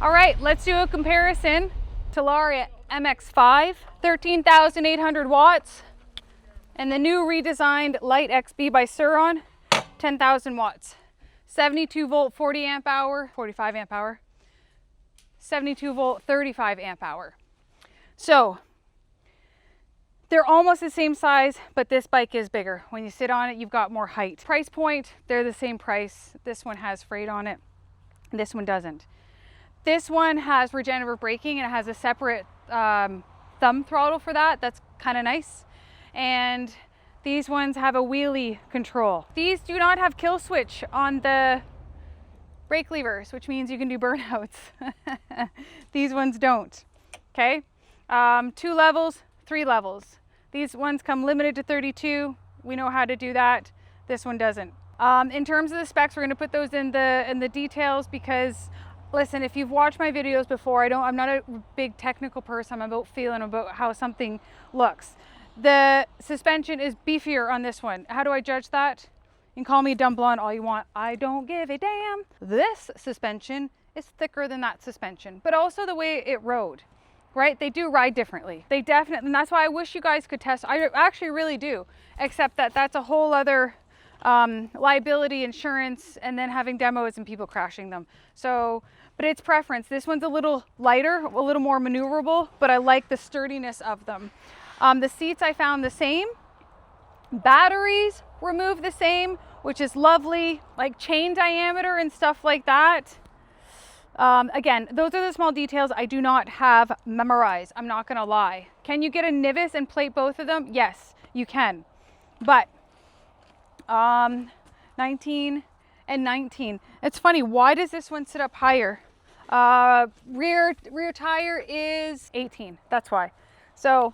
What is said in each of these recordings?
All right, let's do a comparison. Talaria MX5, 13,800 watts, and the new redesigned Light XB by Surron, 10,000 watts. 72 volt, 40 amp hour, 45 amp hour, 72 volt, 35 amp hour. So they're almost the same size, but this bike is bigger. When you sit on it, you've got more height. Price point, they're the same price. This one has freight on it. This one doesn't. This one has regenerative braking and it has a separate thumb throttle for that. That's kind of nice. And these ones have a wheelie control. These do not have kill switch on the brake levers, which means you can do burnouts. These ones don't. Okay, 2 levels, 3 levels. These ones come limited to 32. We know how to do that. This one doesn't. In terms of the specs, we're going to put those in the details because, listen, if you've watched my videos before, I'm not a big technical person. I'm about feeling, about how something looks. The suspension is beefier on this one. How do I judge that? You can call me a dumb blonde all you want. I don't give a damn. This suspension is thicker than that suspension, but also the way it rode, right? They do ride differently. They definitely, and that's why I wish you guys could test. I actually really do, except that that's a whole other liability, insurance, and then having demos and people crashing them. So, but it's preference. This one's a little lighter, a little more maneuverable, but I like the sturdiness of them. The seats I found the same. Batteries were moved the same, which is lovely, like chain diameter and stuff like that. Again, those are the small details I do not have memorized. I'm not gonna lie. Can you get a Nivis and plate both of them? Yes, you can. But 19 and 19. It's funny, why does this one sit up higher? Rear tire is 18, that's why. So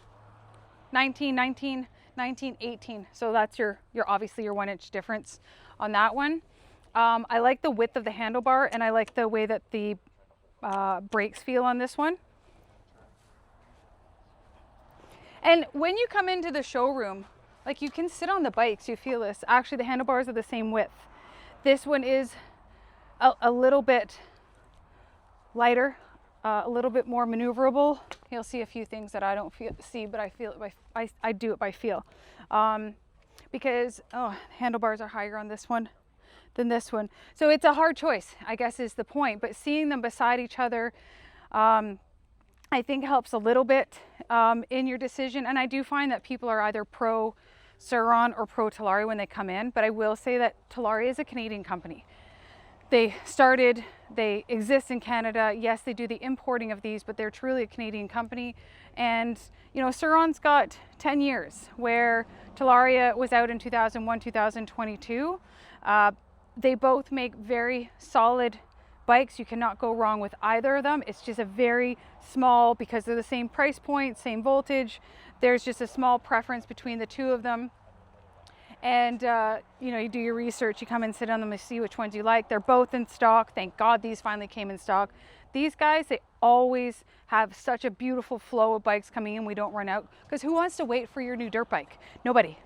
19, 19, 19, 18. So that's your obviously your 1 inch difference on that one. I like the width of the handlebar and I like the way that the brakes feel on this one. And when you come into the showroom, like you can sit on the bikes, you feel this. Actually, the handlebars are the same width. This one is a little bit lighter, a little bit more maneuverable. You'll see a few things that I don't see, but I feel it by, I do it by feel. Because handlebars are higher on this one than this one. So it's a hard choice, I guess is the point. But seeing them beside each other, I think helps a little bit in your decision. And I do find that people are either pro Surron or pro Talaria when they come in. But I will say that Talaria is a Canadian company. They exist in Canada. Yes, they do the importing of these, but they're truly a Canadian company. And, you know, Surron's got 10 years, where Talaria was out in 2001, 2022. They both make very solid bikes. You cannot go wrong with either of them. It's just a very small, because they're the same price point, same voltage. There's just a small preference between the two of them. And you know, you do your research, you come and sit on them and see which ones you like. They're both in stock. Thank God these finally came in stock. These guys, they always have such a beautiful flow of bikes coming in. We don't run out, because who wants to wait for your new dirt bike? Nobody.